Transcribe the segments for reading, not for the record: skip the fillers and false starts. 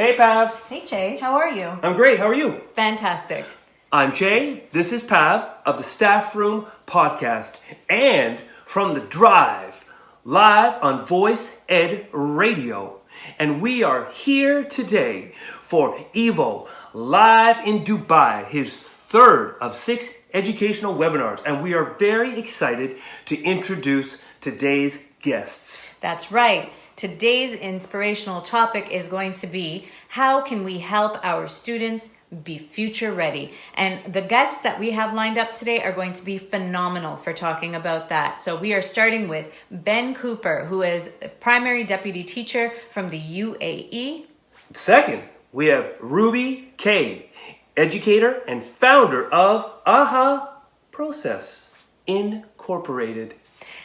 Hey, Pav. Hey, Jay. How are you? I'm great. How are you? Fantastic. I'm Jay. This is Pav of the Staff Room Podcast and from The Drive, live on Voice Ed Radio. And we are here today for Evo, live in Dubai, his third of 6 educational webinars. And we are very excited to introduce today's guests. That's right. Today's inspirational topic is going to be how can we help our students be future ready? And the guests that we have lined up today are going to be phenomenal for talking about that. So we are starting with Ben Cooper, who is a primary deputy teacher from the UAE. Second, we have Ruby K, educator and founder of AHA Process Incorporated.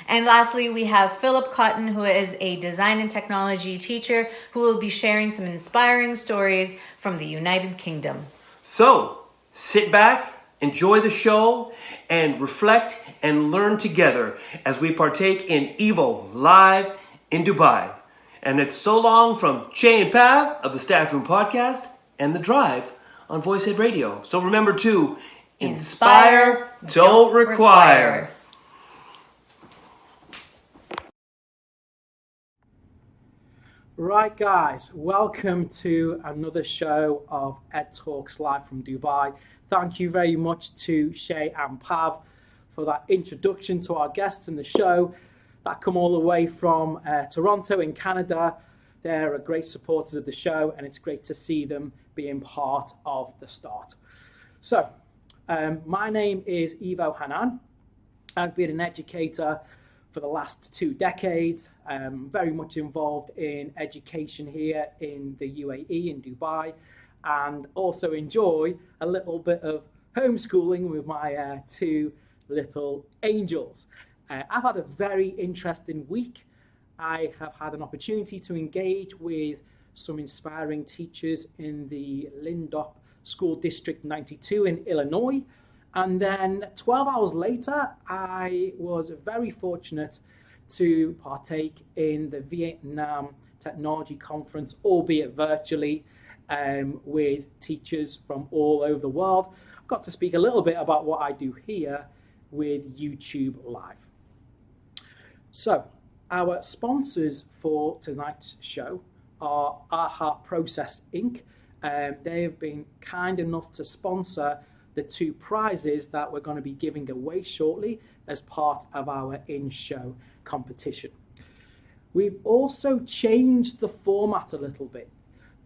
And lastly, we have Phillip Cotton, who is a design and technology teacher who will be sharing some inspiring stories from the United Kingdom. So, sit back, enjoy the show, and reflect and learn together as we partake in Evo live in Dubai. And it's so long from Jay and Pav of the Staff Room Podcast and The Drive on Voice Ed Radio. So remember to inspire, don't require. Right, guys, welcome to another show of Ed Talks live from Dubai. Thank you very much to Shay and Pav for that introduction to our guests in the show that come all the way from Toronto in Canada. They're great supporters of the show, and it's great to see them being part of the start. So, my name is Ivo Hanan. I've been an educator for the last 2 decades, very much involved in education here in the UAE, in Dubai, and also enjoy a little bit of homeschooling with my 2 little angels. I've had a very interesting week. I have had an opportunity to engage with some inspiring teachers in the Lindop School District 92 in Illinois. And then 12 hours later, I was very fortunate to partake in the Vietnam Technology Conference, albeit virtually, with teachers from all over the world. I've got to speak a little bit about what I do here with YouTube Live. So, our sponsors for tonight's show are AHA Process Inc. They have been kind enough to sponsor the 2 prizes that we're going to be giving away shortly as part of our in-show competition. We've also changed the format a little bit.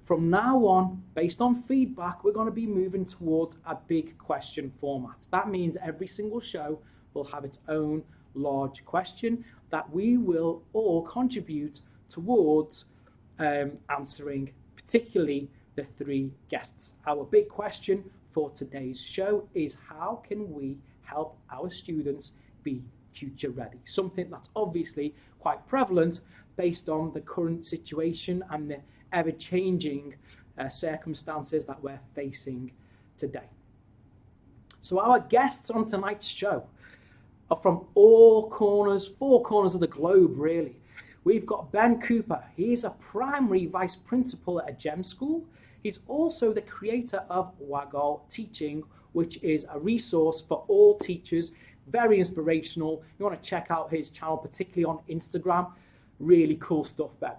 From now on, based on feedback, we're going to be moving towards a big question format. That means every single show will have its own large question that we will all contribute towards answering, particularly the 3 guests. Our big question for today's show is how can we help our students be future ready? Something that's obviously quite prevalent based on the current situation and the ever-changing circumstances that we're facing today. So our guests on tonight's show are from all corners, 4 corners of the globe really. We've got Ben Cooper. He's a primary vice principal at a GEM school. He's also the creator of Waggle Teaching, which is a resource for all teachers, very inspirational. You want to check out his channel, particularly on Instagram. Really cool stuff, Ben.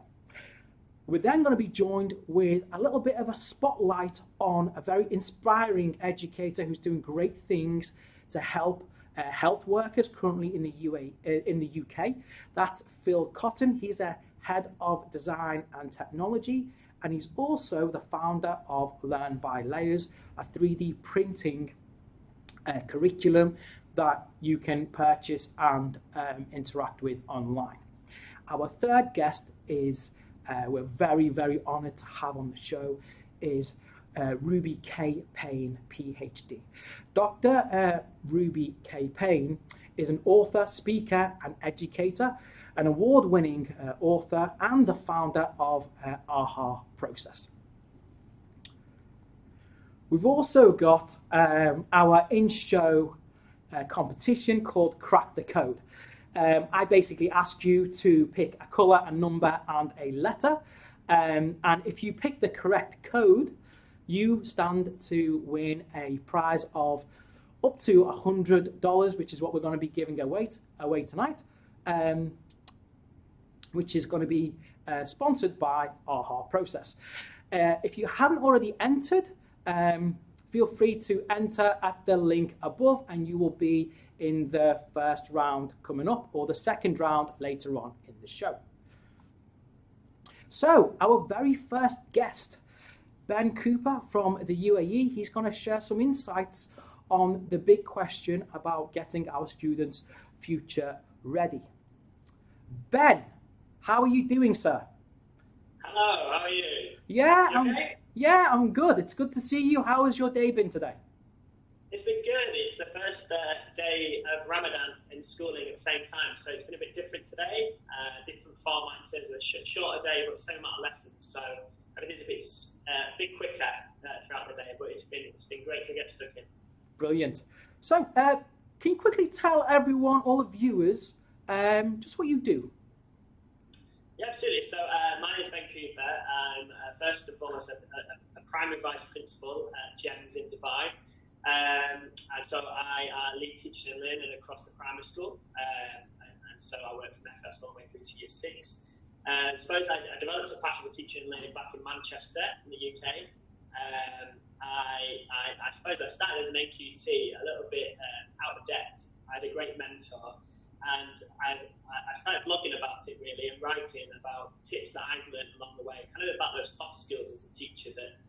We're then going to be joined with a little bit of a spotlight on a very inspiring educator who's doing great things to help health workers currently in the UK. That's Phillip Cotton. He's a head of design and technology. And he's also the founder of Learn by Layers, a 3D printing curriculum that you can purchase and interact with online. Our third guest is, we're very, very honored to have on the show, is Ruby K Payne Ph.D. Dr. Ruby K Payne is an author, speaker, and educator, an award-winning author and the founder of AHA Process. We've also got our in-show competition called Crack the Code. I basically ask you to pick a colour, a number and a letter And if you pick the correct code, you stand to win a prize of up to $100, which is what we're going to be giving away tonight, which is going to be sponsored by AHA Process. If you haven't already entered, feel free to enter at the link above and you will be in the first round coming up, or the second round later on in the show. So our very first guest, Ben Cooper from the UAE, he's going to share some insights on the big question about getting our students future ready. Ben, how are you doing, sir? Hello, how are you? I'm good. It's good to see you. How has your day been today? It's been good. It's the first day of Ramadan in schooling at the same time, so it's been a bit different today. Different format in terms of a shorter day, but same amount of lessons. So everything's a bit quicker throughout the day, but it's been great to get stuck in. Brilliant. So, can you quickly tell everyone, all the viewers, just what you do? Yeah, absolutely. So my name is Ben Cooper. I'm first and foremost a primary vice principal at GEMS in Dubai. And so I lead teaching and learning across the primary school. And so I work from FS all the way through to year 6. I suppose I developed a passion for teaching and learning back in Manchester in the UK. I suppose I started as an NQT a little bit out of depth. I had a great mentor. And I started blogging about it really and writing about tips that I'd learned along the way, kind of about those soft skills as a teacher that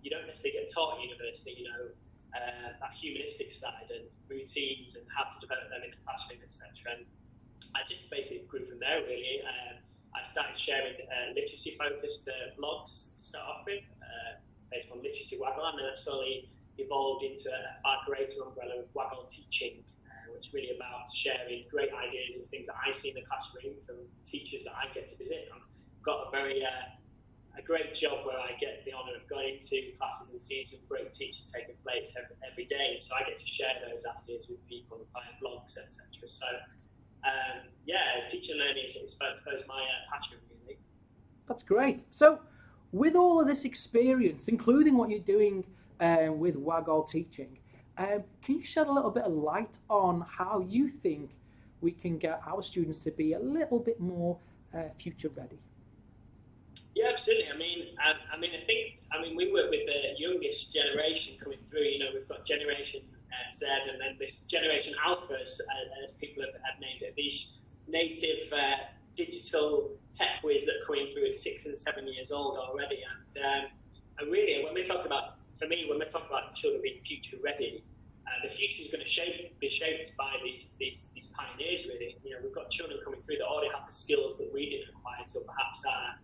you don't necessarily get taught at university, that humanistic side and routines and how to develop them in the classroom, etc. And I just basically grew from there really. I started sharing literacy-focused blogs to start off with, based on Literacy Waggle, and then it slowly evolved into a far greater umbrella of Waggle teaching, which is really about sharing great ideas of things that I see in the classroom from teachers that I get to visit. I've got a great job where I get the honour of going into classes and seeing some great teaching taking place every day. So I get to share those ideas with people via blogs, etc. So teaching and learning is I suppose my passion really. That's great. So with all of this experience, including what you're doing with Waggle teaching, can you shed a little bit of light on how you think we can get our students to be a little bit more future ready? Yeah, absolutely. I mean, we work with the youngest generation coming through. We've got Generation Z, and then this Generation Alpha, as people have named it. These native digital tech whiz that are coming through at 6 and 7 years old already. And really, when we're talking about children being future ready, the future is going to be shaped by these pioneers. Really, we've got children coming through that already have the skills that we didn't acquire till perhaps our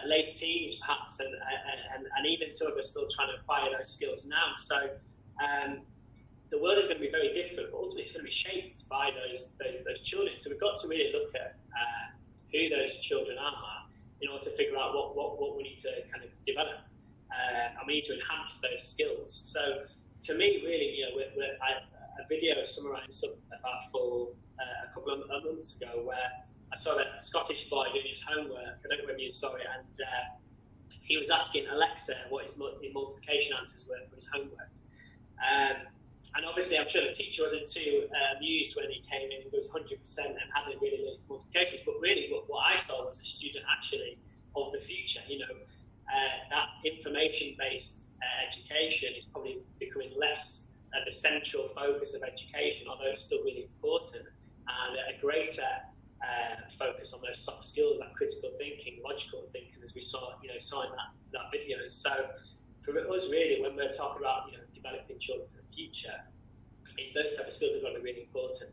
late teens, perhaps, and even some of us still trying to acquire those skills now. So the world is going to be very different, but ultimately it's going to be shaped by those children. So we've got to really look at who those children are in order to figure out what we need to kind of develop. And we need to enhance those skills. So to me, really, a video summarised this up about a couple of months ago, where I saw a Scottish boy doing his homework. I don't know whether you saw it, and he was asking Alexa what his multiplication answers were for his homework. And obviously, I'm sure the teacher wasn't too amused when he came in and was 100% and hadn't really learned multiplications. But really, what I saw was a student actually of the future. That information-based education is probably becoming less the central focus of education, although it's still really important, and a greater focus on those soft skills, that critical thinking, logical thinking, as we saw in that video. So for us, really, when we're talking about developing children for the future, it's those type of skills that are going to be really important.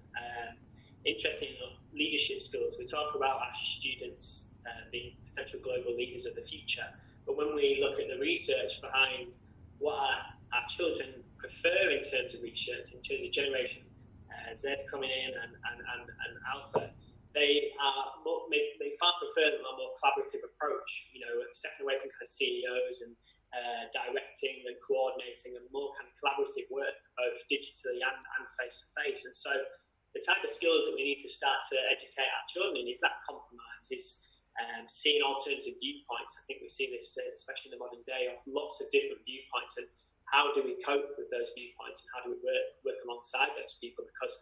Interesting enough, leadership skills. We talk about our students being potential global leaders of the future, but when we look at the research behind what our children prefer in terms of research, in terms of Generation Z coming in and Alpha, they far prefer a more collaborative approach, stepping away from kind of CEOs and directing and coordinating, and more kind of collaborative work, both digitally and face to face. And so the type of skills that we need to start to educate our children in is that compromise, is seeing alternative viewpoints. I think we see this, especially in the modern day, of lots of different viewpoints, and how do we cope with those viewpoints, and how do we work alongside those people? Because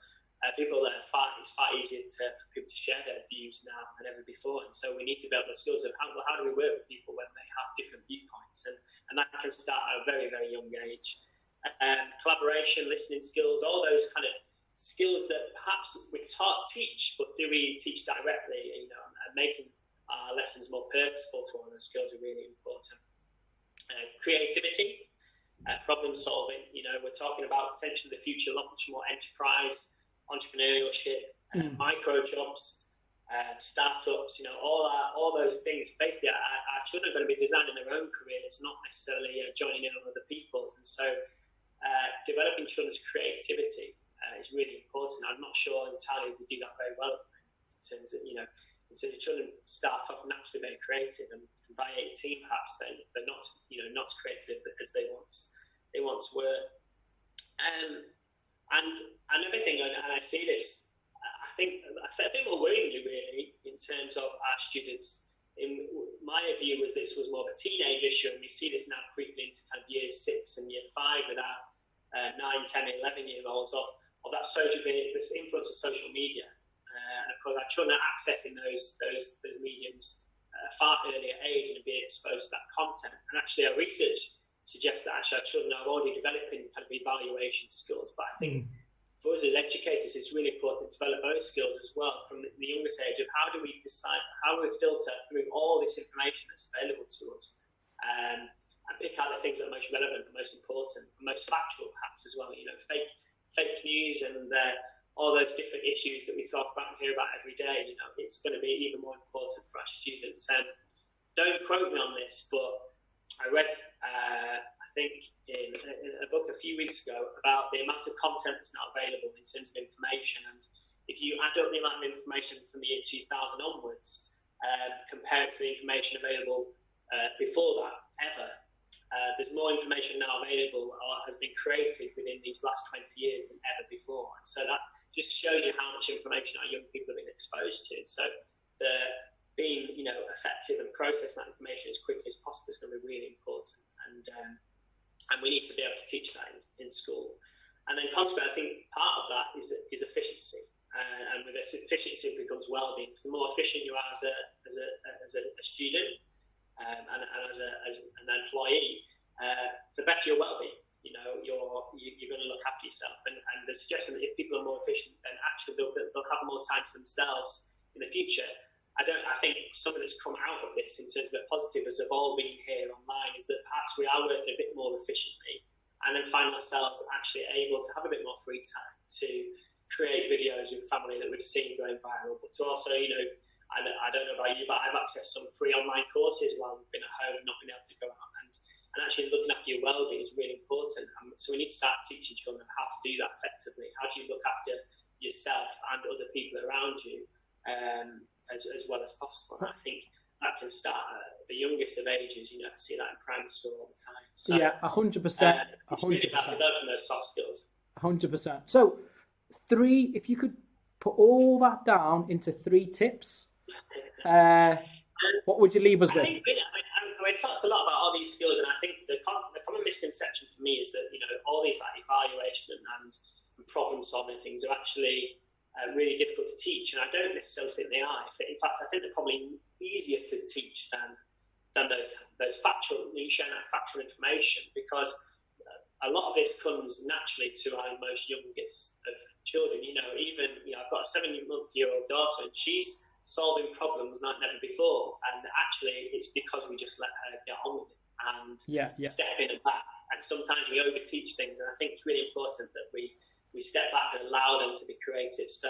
it's far easier for people to share their views now than ever before, and so we need to build the skills of how do we work with people when they have different viewpoints, and that can start at a very, very young age. Collaboration, listening skills, all those kind of skills that perhaps we teach, but do we teach directly? And making our lessons more purposeful to all those skills are really important. Creativity, problem solving. We're talking about potentially the future, much more enterprise, entrepreneurship, micro jobs, startups. All those things. Basically, our children are going to be designing their own careers, not necessarily joining in on other people's, and so. Developing children's creativity is really important. I'm not sure entirely we do that very well in terms of, so the children start off naturally very creative, and by 18 perhaps they're not, not as creative as they once were. And another thing, and I see this, I think a bit more worryingly really in terms of our students. In my view, this was more of a teenage issue, and we see this now creeping into kind of year 6 and year 5 with our 9, 10, 11-year-olds of that this influence of social media, and of course our children are accessing those mediums at a far earlier age and are being exposed to that content. And actually, our research suggests that our children are already developing kind of evaluation skills. But I think for us as educators, it's really important to develop those skills as well from the youngest age of how do we decide, how do we filter through all this information that's available to us, and pick out the things that are most relevant, the most important, the most factual perhaps as well. Fake news and all those different issues that we talk about and hear about every day. It's going to be even more important for our students. And don't quote me on this, but I read, I think, in a book a few weeks ago about the amount of content that's now available in terms of information. And if you add up the amount of information from the year 2000 onwards, compared to the information available before that, ever, there's more information now available or has been created within these last 20 years than ever before. And so that just shows you how much information our young people have been exposed to. So being effective and processing that information as quickly as possible is going to be really important. And we need to be able to teach that in school. And then consequently, I think part of that is efficiency. And with efficiency, it becomes well-being. Because the more efficient you are as a student, and as an employee, the better your well-being. You're going to look after yourself, and the suggestion that if people are more efficient, then actually they'll have more time for themselves in the future. I think something that's come out of this in terms of the positive as of all being here online is that perhaps we are working a bit more efficiently, and then find ourselves actually able to have a bit more free time to create videos with family that we've seen going viral, but to also, I don't know about you, but I've accessed some free online courses while we've been at home and not been able to go out. And actually looking after your well-being is really important. So we need to start teaching children how to do that effectively. How do you look after yourself and other people around you as well as possible? And I think that can start at the youngest of ages. I see that in primary school all the time. So, 100%. It's really about developing those soft skills. 100%. So if you could put all that down into 3 tips, what would you leave us with? We talked a lot about all these skills, and I think the common misconception for me is that all these like evaluation and problem solving things are actually really difficult to teach, and I don't necessarily think they are. In fact, I think they're probably easier to teach than those factual, sharing that factual information, because a lot of this comes naturally to our most youngest of children. I've got a 7-month-old daughter, and she's solving problems like never before, and actually it's because we just let her get on with it and step in and back. And sometimes we overteach things, and I think it's really important that we step back and allow them to be creative. So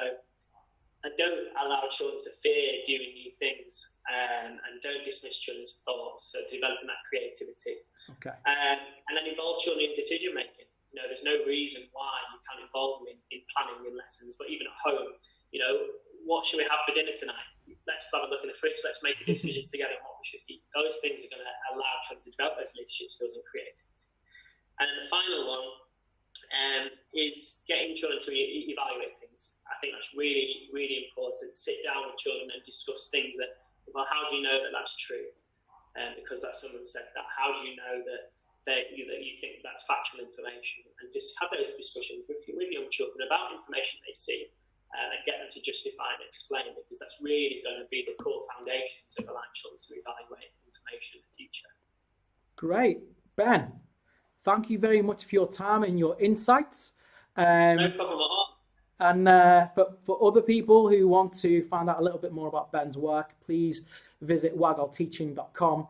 and don't allow children to fear doing new things, and don't dismiss children's thoughts. So developing that creativity, and then involve children in decision making. There's no reason why you can't involve them in planning your lessons, but even at home, what should we have for dinner tonight? Let's have a look in the fridge. Let's make a decision together on what we should eat. Those things are going to allow children to develop those leadership skills and creativity. And then the final one is getting children to evaluate things. I think that's really, really important. Sit down with children and discuss things that Well, how do you know that that's true? Because that someone said that. How do you know that you think that's factual information? And just have those discussions with young children about information they see, and get them to justify and explain, because that's really going to be the core foundations of allowing children to evaluate information in the future. Great. Ben, thank you very much for your time and your insights. No problem at all. And for other people who want to find out a little bit more about Ben's work, please visit waggleteaching.com.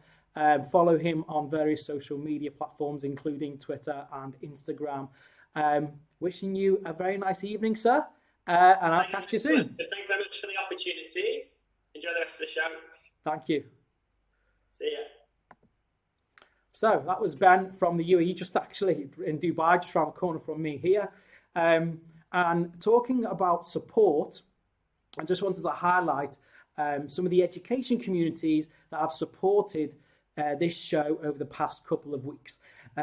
Follow him on various social media platforms, including Twitter and Instagram. Wishing you a very nice evening, sir, and I'll catch you soon. Thank you very much for the opportunity. Enjoy the rest of the show. Thank you. See ya. So that was Ben from the UAE, just actually in Dubai, just around the corner from me here. And talking about support, I just wanted to highlight some of the education communities that have supported this show over the past couple of weeks.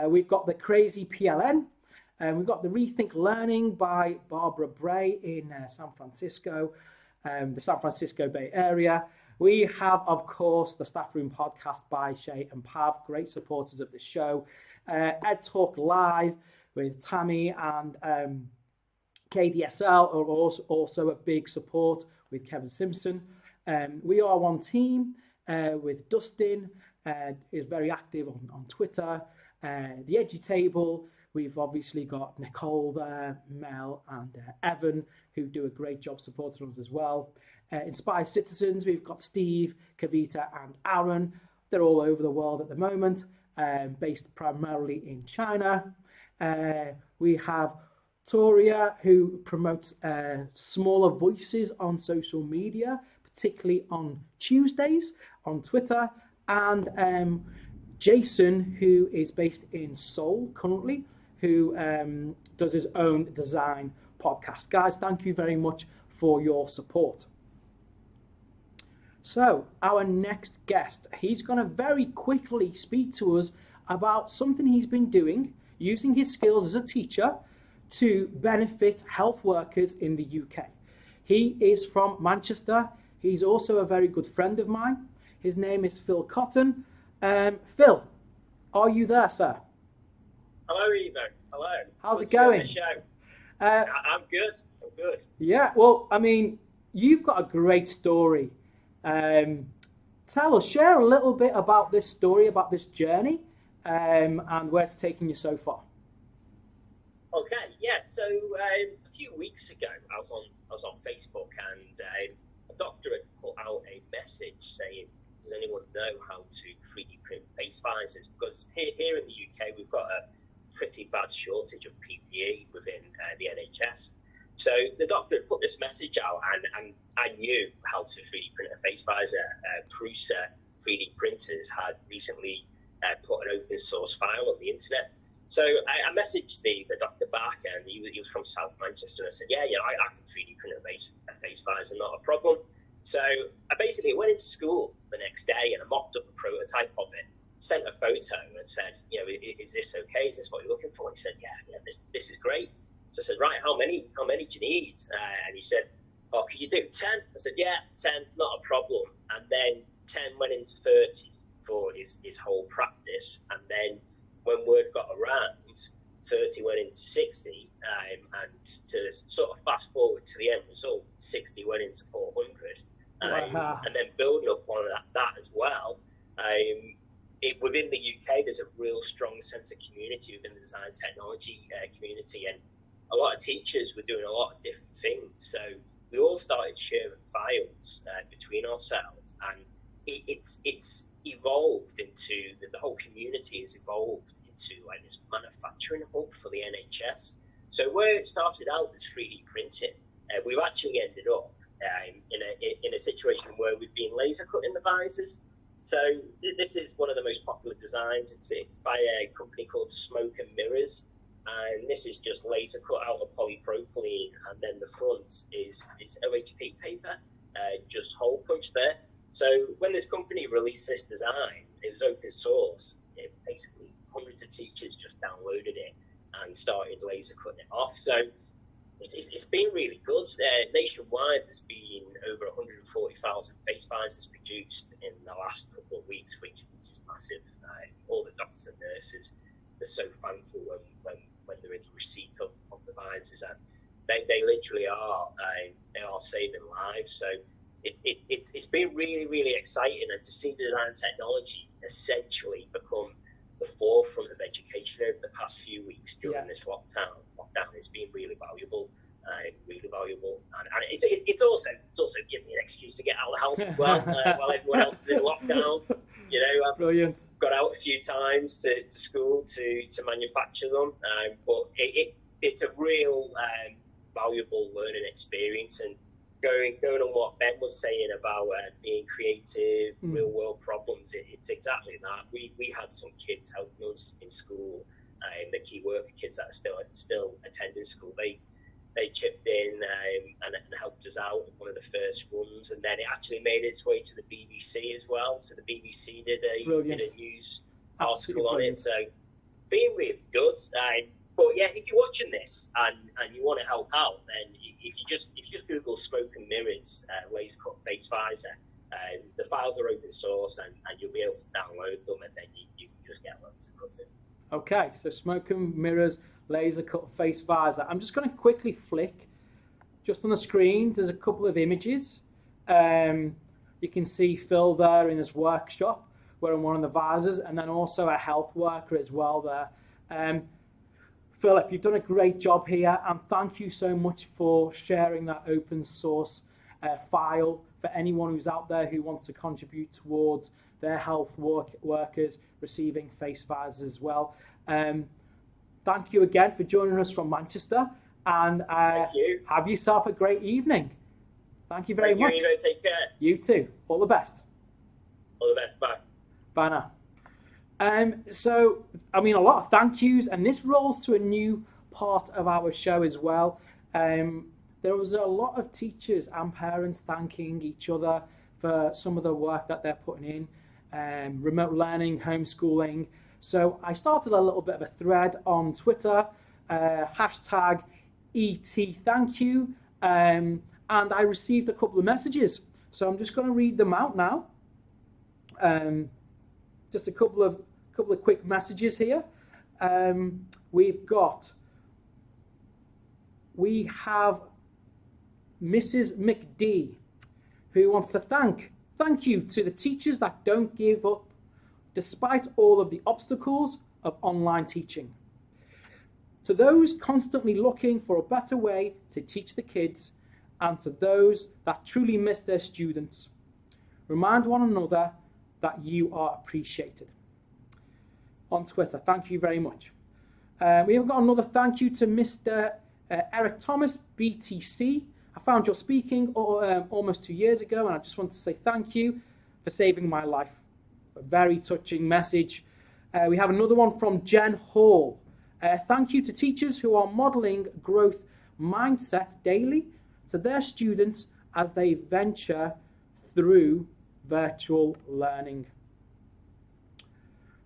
We've got the Crazy PLN, we've got the Rethink Learning by Barbara Bray in San Francisco, the San Francisco Bay Area. We have, of course, the Staff Room podcast by Shay and Pav, great supporters of the show. Ed Talk Live with Tammy and KDSL are also a big support with Kevin Simpson. We Are One Team with Dustin, is very active on Twitter. The Edgy Table, we've obviously got Nicole there, Mel and Evan, who do a great job supporting us as well. Inspired Citizens, we've got Steve, Kavita and Aaron. They're all over the world at the moment, based primarily in China. We have Toria, who promotes smaller voices on social media, particularly on Tuesdays on Twitter, and Jason, who is based in Seoul currently, who does his own design podcast. Guys, thank you very much for your support. So our next guest, he's going to very quickly speak to us about something he's been doing, using his skills as a teacher to benefit health workers in the UK. He is from Manchester. He's also a very good friend of mine. His name is Phil Cotton. Phil, are you there, sir? Hello, Evo. Hello. How's it going? I'm good. I'm good. Yeah, well, I mean, you've got a great story. Share a little bit about this story, about this journey, and where it's taken you so far. Okay, yeah. So a few weeks ago, I was on Facebook, and a doctor had put out a message saying, "Does anyone know how to 3D print face visors?" Because here in the UK, we've got a pretty bad shortage of PPE within the NHS. So the doctor had put this message out, and I knew how to 3D print a face visor. Prusa 3D printers had recently put an open source file on the internet. So I messaged the doctor back, and he was from South Manchester, and I said, yeah, I can 3D print a face visor, not a problem. So I basically went into school the next day, and I mocked up a prototype of it, sent a photo, and said, is this okay? Is this what you're looking for? And he said, yeah, this is great. So I said, right, how many do you need? And he said, oh, could you do 10? I said, yeah, 10, not a problem. And then 10 went into 30 for his whole practice. And then when word got around, 30 went into 60. And to sort of fast forward to the end result, 60 went into 400. Wow. And then building up on that as well, within the UK, there's a real strong sense of community within the design technology community, and a lot of teachers were doing a lot of different things. So we all started sharing files between ourselves, and it's evolved into the whole community has evolved into like this manufacturing hub for the NHS. So where it started out as 3D printing, we've actually ended up in a situation where we've been laser cutting the visors. So this is one of the most popular designs. It's by a company called Smoke and Mirrors, and this is just laser cut out of polypropylene, and then the front is OHP paper, just hole punch there. So when this company released this design, it was open source. Basically, hundreds of teachers just downloaded it and started laser cutting it off. So it's been really good. Nationwide, there's been over 140,000 face visors produced in the last couple of weeks, which is massive. All the doctors and nurses are so thankful when they're in the receipt of the visors, and they literally are they are saving lives. So it's been really, really exciting, and to see design technology essentially become the forefront of education over the past few weeks during this lockdown has been really valuable, and it's also given me an excuse to get out of the house as well while everyone else is in lockdown. You know, I've Brilliant. got out a few times to school to manufacture them, but it's a real valuable learning experience. And going on what Ben was saying about being creative, real world problems, it's exactly that. We had some kids helping us in school, the key worker kids that are still attending school. They chipped in and helped us out in one of the first runs, and then it actually made its way to the BBC as well. So the BBC did a news article on it. So being really good. But yeah, if you're watching this and you want to help out, then if you just Google smoke and mirrors laser cut face visor, the files are open source, and you'll be able to download them, and then you can just get loads of cuts in. Okay, so smoke and mirrors laser cut face visor. I'm just going to quickly flick just on the screen. There's a couple of images. You can see Phil there in his workshop wearing one of the visors, and then also a health worker as well there. Philip, you've done a great job here, and thank you so much for sharing that open source file for anyone who's out there who wants to contribute towards their health workers receiving face visors as well. Thank you again for joining us from Manchester, and Thank you. Have yourself a great evening. Thank you very much. You, take care. You too. All the best. All the best. Bye. Bye now. So, I mean, a lot of thank yous, and this rolls to a new part of our show as well. There was a lot of teachers and parents thanking each other for some of the work that they're putting in, remote learning, homeschooling. So I started a little bit of a thread on Twitter, hashtag #ETThankYou, and I received a couple of messages. So I'm just going to read them out now. Just a couple of quick messages here. We have Mrs. McD, who wants to thank you to the teachers that don't give up despite all of the obstacles of online teaching. To those constantly looking for a better way to teach the kids, and to those that truly miss their students, remind one another that you are appreciated. On Twitter, thank you very much. We have got another thank you to Mr. Eric Thomas, BTC. I found your speaking almost 2 years ago, and I just want to say thank you for saving my life. A very touching message. We have another one from Jen Hall. Thank you to teachers who are modelling growth mindset daily to their students as they venture through virtual learning.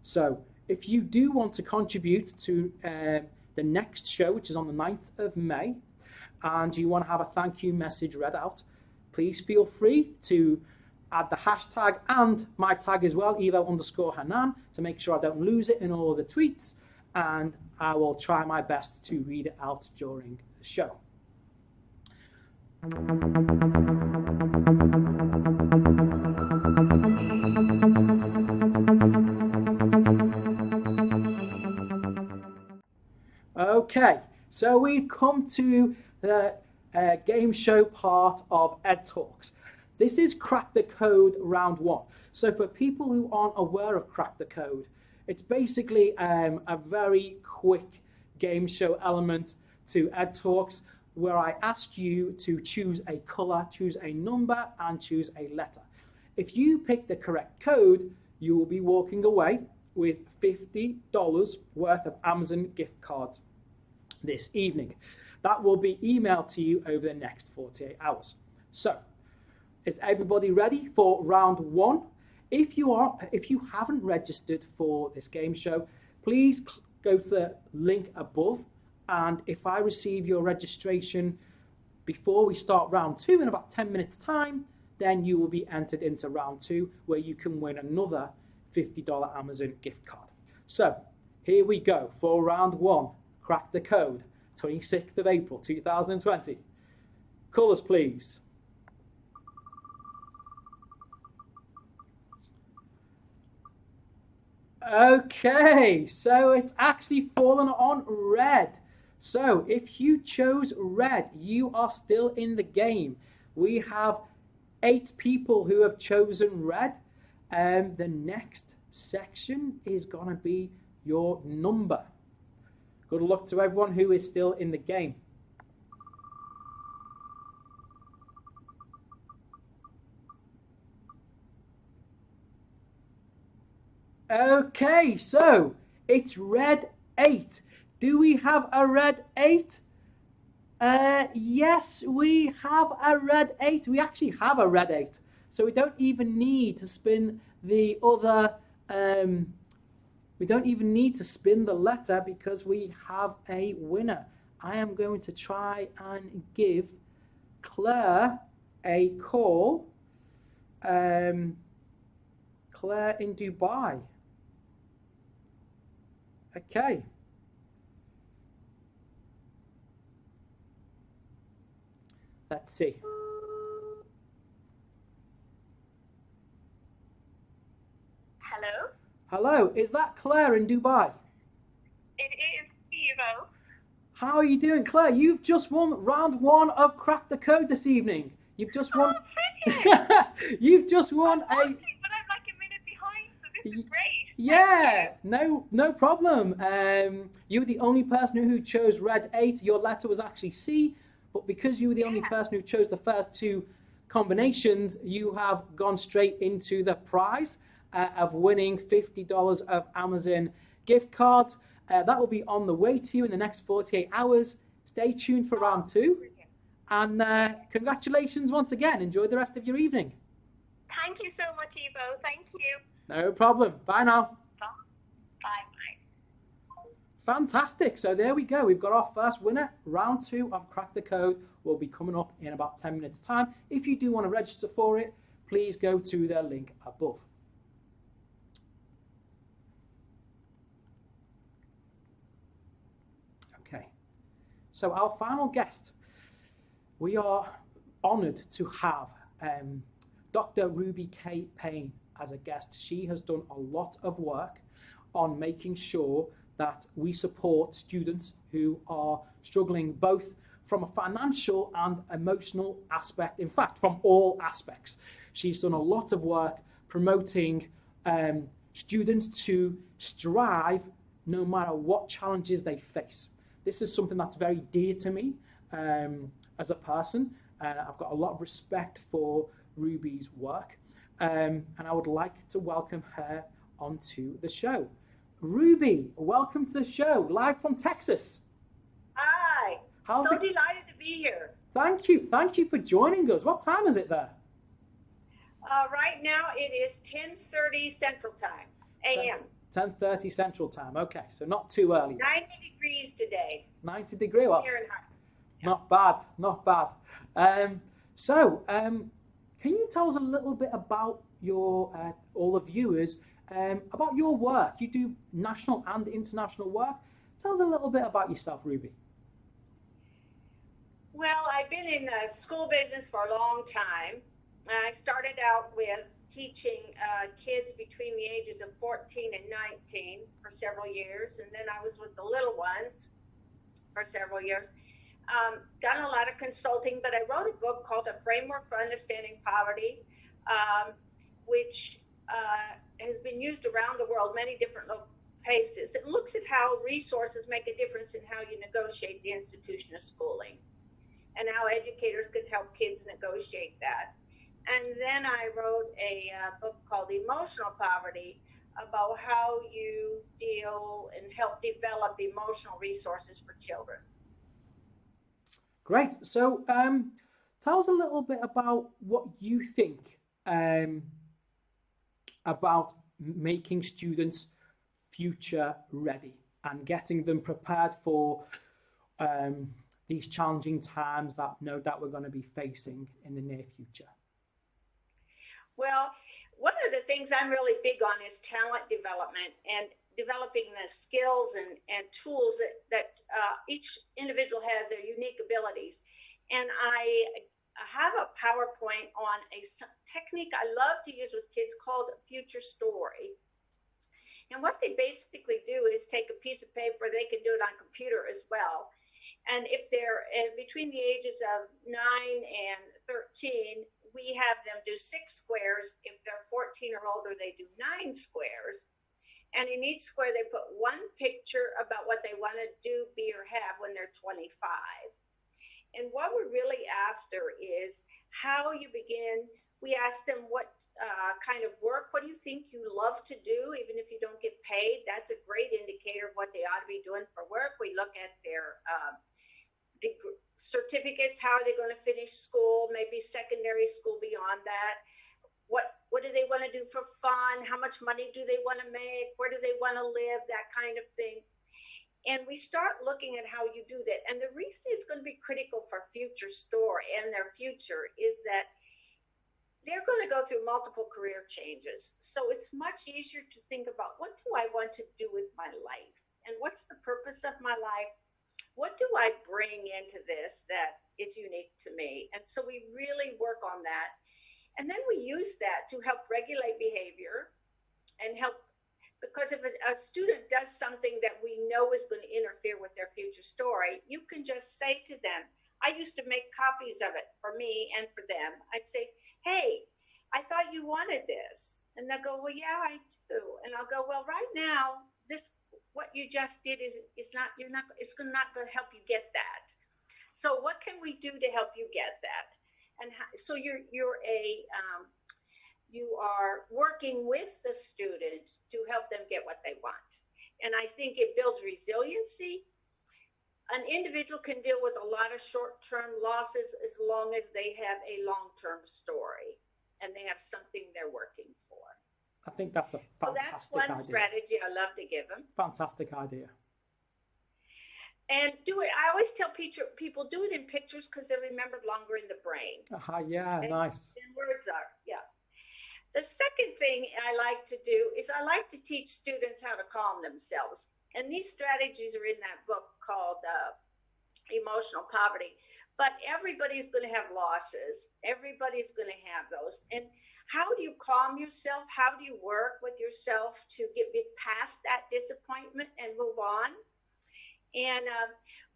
So, if you do want to contribute to the next show, which is on the 9th of May, and you want to have a thank you message read out, please feel free to add the hashtag and my tag as well, Evo_Hanan, to make sure I don't lose it in all the tweets, and I will try my best to read it out during the show. Okay, so we've come to the game show part of Ed Talks. This is Crack the Code round 1. So for people who aren't aware of Crack the Code, it's basically a very quick game show element to Ed Talks, where I ask you to choose a colour, choose a number, and choose a letter. If you pick the correct code, you will be walking away with $50 worth of Amazon gift cards this evening. That will be emailed to you over the next 48 hours. So, is everybody ready for round 1? If you haven't registered for this game show, please go to the link above And if I receive your registration before we start round 2 in about 10 minutes time, then you will be entered into round 2 where you can win another $50 Amazon gift card. So here we go for round 1. Crack the code, 26th of April 2020. Colours please. Okay, so it's actually fallen on red. So if you chose red, you are still in the game. We have 8 people who have chosen red. The next section is going to be your number. Good luck to everyone who is still in the game. Okay, so it's red 8. Do we have a red 8? Yes, we have a red 8. We actually have a red 8. So we don't even need to spin the other, we don't even need to spin the letter because we have a winner. I am going to try and give Claire a call. Claire in Dubai. Okay. Let's see. Hello? Hello, is that Claire in Dubai? It is Evo. How are you doing, Claire? You've just won round 1 of Crack the Code this evening. You've just won. You've just won But I'm like a minute behind, so this is great. Yeah, no problem. You were the only person who chose red 8. Your letter was actually C, but because you were the only person who chose the first 2 combinations, you have gone straight into the prize of winning $50 of Amazon gift cards. That will be on the way to you in the next 48 hours. Stay tuned for round 2. And congratulations once again. Enjoy the rest of your evening. Thank you so much, Evo. Thank you. No problem. Bye now. Bye. Fantastic. So there we go. We've got our first winner. Round 2 of Crack the Code will be coming up in about 10 minutes time. If you do want to register for it, please go to the link above. Okay. So our final guest, we are honoured to have Dr. Ruby K Payne as a guest. She has done a lot of work on making sure that we support students who are struggling both from a financial and emotional aspect, in fact, from all aspects. She's done a lot of work promoting students to strive no matter what challenges they face. This is something that's very dear to me as a person. I've got a lot of respect for Ruby's work, and I would like to welcome her onto the show. Ruby, welcome to the show, live from Texas. Hi, How's so it? delighted to be here. Thank you for joining us. What time is it there? Right now it is 10:30 Central Time, a.m. 10:30 Central Time. Okay, so not too early. 90 degrees today. 90 degree. Well, Fahrenheit. not bad. Can you tell us a little bit about your all the viewers about your work? You do national and international work. Tell us a little bit about yourself, Ruby. Well, I've been in the school business for a long time. I started out with teaching kids between the ages of 14 and 19 for several years, and then I was with the little ones for several years. Done a lot of consulting, but I wrote a book called A Framework for Understanding Poverty, which has been used around the world, many different places. It looks at how resources make a difference in how you negotiate the institution of schooling and how educators can help kids negotiate that. And then I wrote a book called Emotional Poverty about how you deal and help develop emotional resources for children. Great. So tell us a little bit about what you think about making students future ready and getting them prepared for these challenging times that no doubt we're going to be facing in the near future? Well, one of the things I'm really big on is talent development and developing the skills and tools that each individual has their unique abilities. And I have a PowerPoint on a technique I love to use with kids called Future Story. And what they basically do is take a piece of paper, they can do it on computer as well. And if they're between the ages of 9 and 13, we have them do 6 squares. If they're 14 or older, they do 9 squares. And in each square, they put one picture about what they want to do, be, or have when they're 25. And what we're really after is how you begin. We ask them what kind of work, what do you think you love to do, even if you don't get paid? That's a great indicator of what they ought to be doing for work. We look at their certificates, how are they going to finish school, maybe secondary school beyond that. What do they want to do for fun? How much money do they want to make? Where do they want to live? That kind of thing. And we start looking at how you do that. And the reason it's going to be critical for Future Story and their future is that they're going to go through multiple career changes. So it's much easier to think about, what do I want to do with my life? And what's the purpose of my life? What do I bring into this that is unique to me? And so we really work on that. And then we use that to help regulate behavior and help, because if a student does something that we know is going to interfere with their future story, you can just say to them, I used to make copies of it for me and for them. I'd say, hey, I thought you wanted this. And they'll go, well, yeah, I do. And I'll go, well, right now, what you just did it's not going to help you get that. So what can we do to help you get that? And so you are working with the student to help them get what they want. And I think it builds resiliency. An individual can deal with a lot of short-term losses as long as they have a long-term story and they have something they're working for. I think that's a fantastic idea. So that's one strategy I love to give them. Fantastic idea. And do it. I always tell people do it in pictures because they're remembered longer in the brain. Yeah, okay? Nice. And words are, yeah. The second thing I like to do is I like to teach students how to calm themselves. And these strategies are in that book called Emotional Poverty. But everybody's going to have losses. Everybody's going to have those. And how do you calm yourself? How do you work with yourself to get past that disappointment and move on? And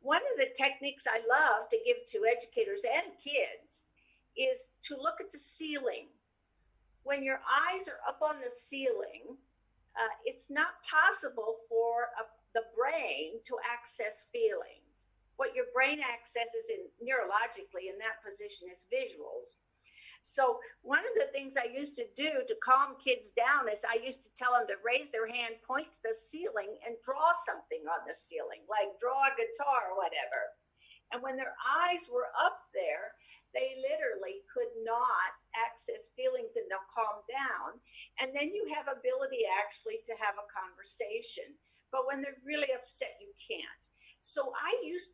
one of the techniques I love to give to educators and kids is to look at the ceiling. When your eyes are up on the ceiling, it's not possible for the brain to access feelings. What your brain accesses neurologically in that position is visuals. So one of the things I used to do to calm kids down is I used to tell them to raise their hand, point to the ceiling, and draw something on the ceiling, like draw a guitar or whatever. And when their eyes were up there, they literally could not access feelings and they'll calm down. And then you have ability actually to have a conversation. But when they're really upset, you can't. So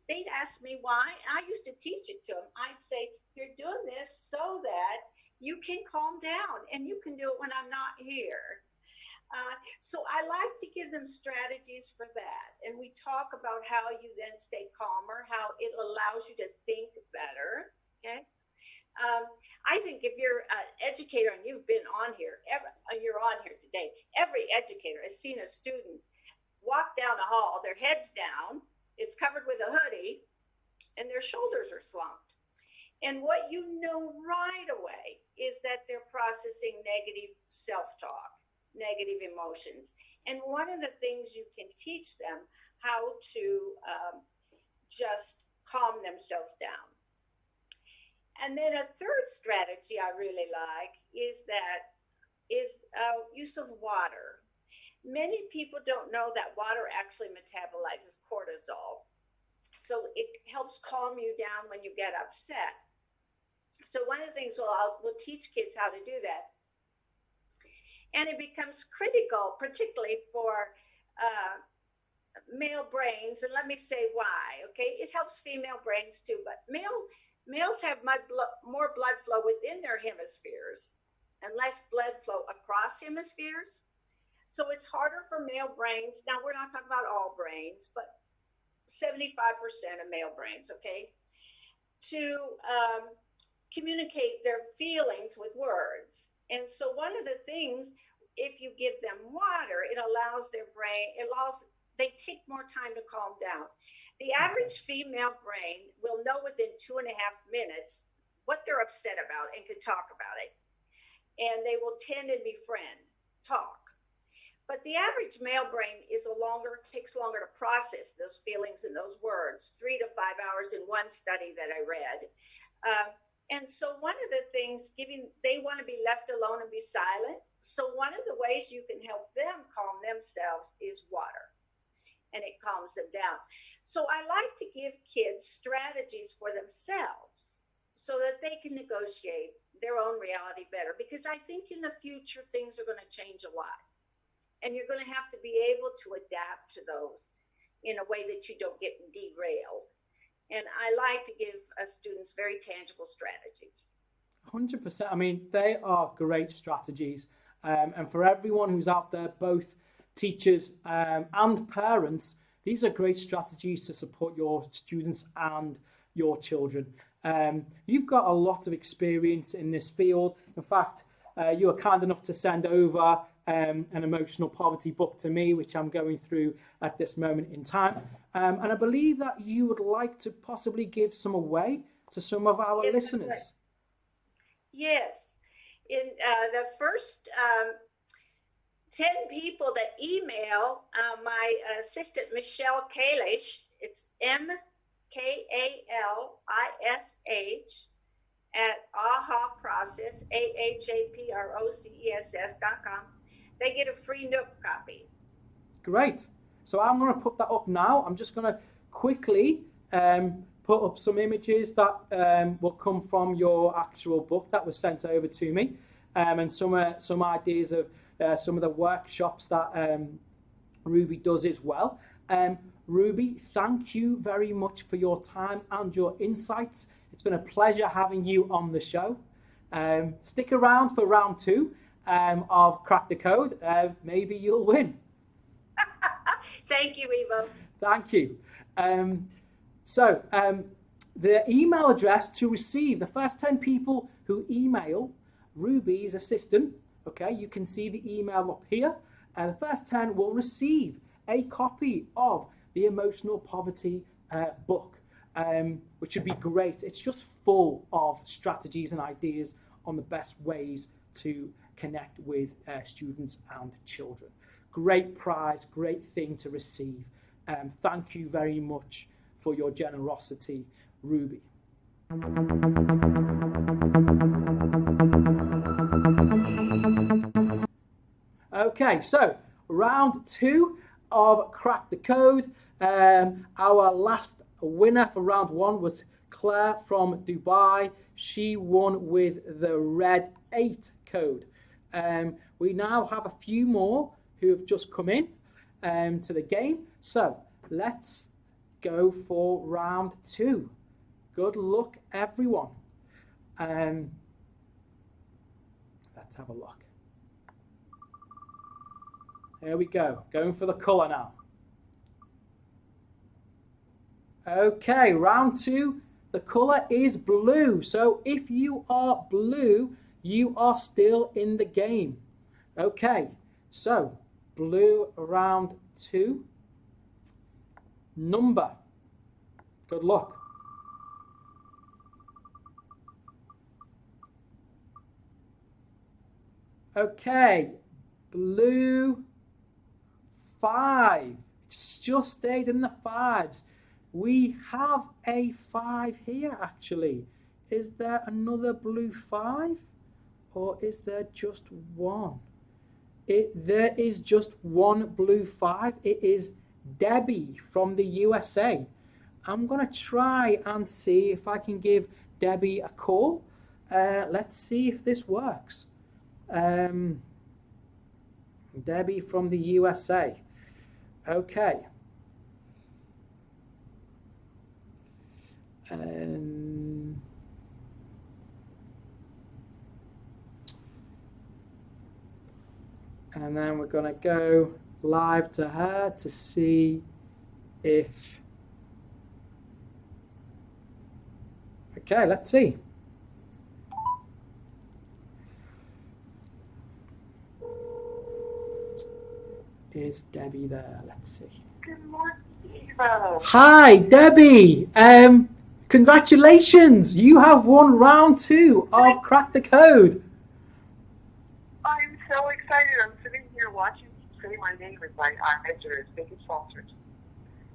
they'd ask me why, and I used to teach it to them. I'd say, you're doing this so that you can calm down, and you can do it when I'm not here. So I like to give them strategies for that. And we talk about how you then stay calmer, how it allows you to think better, okay? I think if you're an educator and you've been on here, you're on here today, every educator has seen a student walk down a hall, their head's down, it's covered with a hoodie, and their shoulders are slumped. And what you know right away is that they're processing negative self-talk, negative emotions. And one of the things you can teach them how to just calm themselves down. And then a third strategy I really like is use of water. Many people don't know that water actually metabolizes cortisol. So it helps calm you down when you get upset. So one of the things we'll teach kids how to do that. And it becomes critical, particularly for male brains, and let me say why. Okay, it helps female brains too, but males have more blood flow within their hemispheres and less blood flow across hemispheres. So it's harder for male brains. Now, we're not talking about all brains, but 75% of male brains, okay, to communicate their feelings with words. And so one of the things, if you give them water, it allows their brain, they take more time to calm down. The average female brain will know within 2.5 minutes what they're upset about and can talk about it. And they will tend and befriend, talk. But the average male brain takes longer to process those feelings and those words, 3 to 5 hours in one study that I read. And so one of the things, they want to be left alone and be silent. So one of the ways you can help them calm themselves is water. And it calms them down. So I like to give kids strategies for themselves so that they can negotiate their own reality better. Because I think in the future, things are going to change a lot. And you're going to have to be able to adapt to those in a way that you don't get derailed. And I like to give students very tangible strategies. 100%. I mean, they are great strategies. And for everyone who's out there, both teachers and parents, these are great strategies to support your students and your children. You've got a lot of experience in this field. In fact, you were kind enough to send over an emotional poverty book to me, which I'm going through at this moment in time. And I believe that you would like to possibly give some away to some of our listeners. Yes. In the first 10 people that email my assistant, Michelle Kalish, it's MKALISH at AHAProcess, AHAPROCESS.com. They get a free Nook copy. Great. So I'm going to put that up now. I'm just going to quickly put up some images that will come from your actual book that was sent over to me, and some ideas of some of the workshops that Ruby does as well. Ruby, thank you very much for your time and your insights. It's been a pleasure having you on the show. Stick around for round 2 of Crack the Code. Maybe you'll win. Thank you, Evo. Thank you. So the email address to receive the first 10 people who email Ruby's assistant, okay, you can see the email up here. The first 10 will receive a copy of the Emotional Poverty book, which would be great. It's just full of strategies and ideas on the best ways to connect with students and children. Great prize, great thing to receive. Thank you very much for your generosity, Ruby. Okay, so round 2 of Crack the Code. Our last winner for round 1 was Claire from Dubai. She won with the red 8 code. We now have a few more who have just come in to the game. So let's go for round 2. Good luck, everyone. Let's have a look. There we go. Going for the colour now. Okay, round 2. The colour is blue. So if you are blue, you are still in the game. Okay, so blue round 2. Number. Good luck. Okay, blue 5. It's just stayed in the 5s. We have a 5 here actually. Is there another blue 5? Or is there just one? There is just one blue 5. It is Debbie from the USA. I'm going to try and see if I can give Debbie a call. Let's see if this works. Debbie from the USA. Okay. And then we're going to go live to her to see if... Okay, let's see. Is Debbie there? Let's see. Good morning, Eva. Hi, Debbie. Congratulations. You have won round 2 of Crack the Code. I'm so excited. I'm sitting here watching you say my name with my eyes are as big as saucers.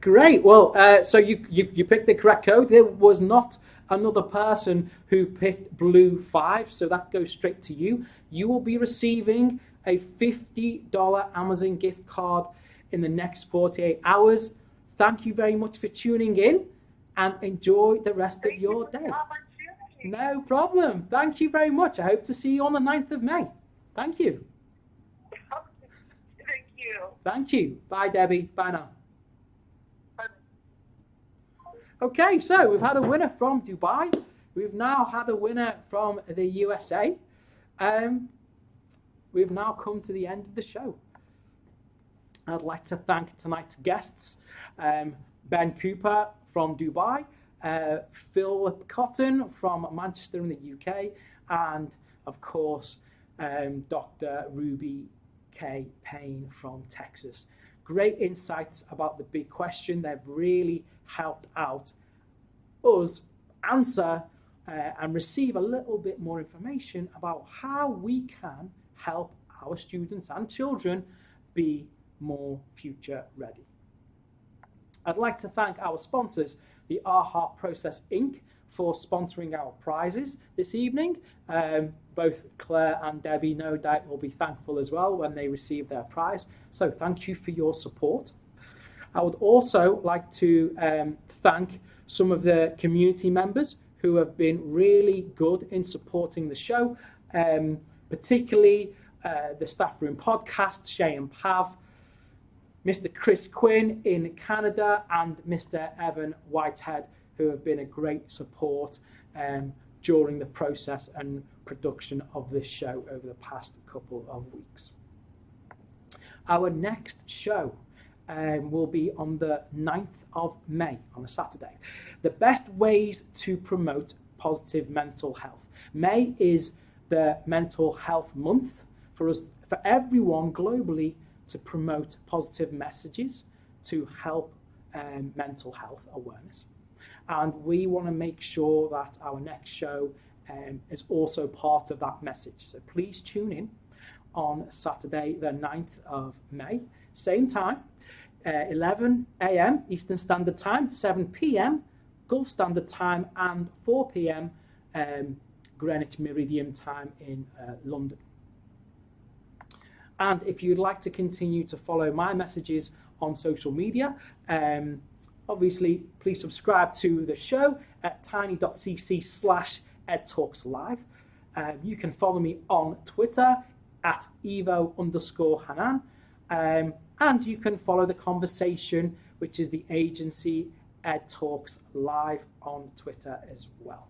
Great. Well, so you picked the correct code. There was not another person who picked blue 5, so that goes straight to you. You will be receiving a $50 Amazon gift card in the next 48 hours. Thank you very much for tuning in and enjoy the rest of your day. No problem. Thank you very much. I hope to see you on the 9th of May. Thank you. Thank you. Thank you. Bye, Debbie. Bye now. Okay, so we've had a winner from Dubai. We've now had a winner from the USA. We've now come to the end of the show. I'd like to thank tonight's guests, Ben Cooper from Dubai, Phillip Cotton from Manchester in the UK, and of course, Dr. Ruby K Payne from Texas. Great insights about the big question. They've really helped out us answer and receive a little bit more information about how we can help our students and children be more future ready. I'd like to thank our sponsors, the AHA Process Inc., for sponsoring our prizes this evening. Both Claire and Debbie, no doubt, will be thankful as well when they receive their prize. So thank you for your support. I would also like to thank some of the community members who have been really good in supporting the show, particularly the Staff Room Podcast, Shay and Pav, Mr. Chris Quinn in Canada, and Mr. Evan Whitehead, who have been a great support during the process and production of this show over the past couple of weeks. Our next show will be on the 9th of May, on a Saturday. The best ways to promote positive mental health. May is the mental health month for everyone globally to promote positive messages to help mental health awareness. And we want to make sure that our next show is also part of that message. So please tune in on Saturday, the 9th of May, same time, 11 a.m. Eastern Standard Time, 7 p.m. Gulf Standard Time, and 4 p.m. Greenwich Meridian Time in London. And if you'd like to continue to follow my messages on social media, obviously, please subscribe to the show at tiny.cc/edtalkslive. You can follow me on Twitter at Evo_Hanan. And you can follow the conversation, which is the agency Ed Talks Live on Twitter as well.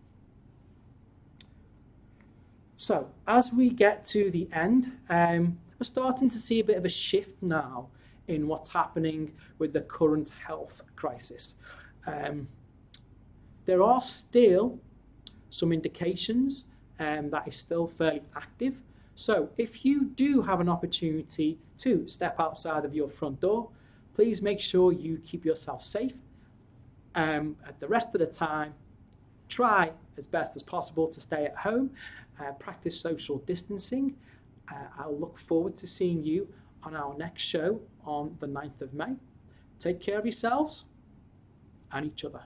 So as we get to the end, we're starting to see a bit of a shift now in what's happening with the current health crisis. There are still some indications that is still fairly active. So if you do have an opportunity to step outside of your front door, please make sure you keep yourself safe. At the rest of the time, try as best as possible to stay at home, practice social distancing. I'll look forward to seeing you on our next show on the 9th of May. Take care of yourselves and each other.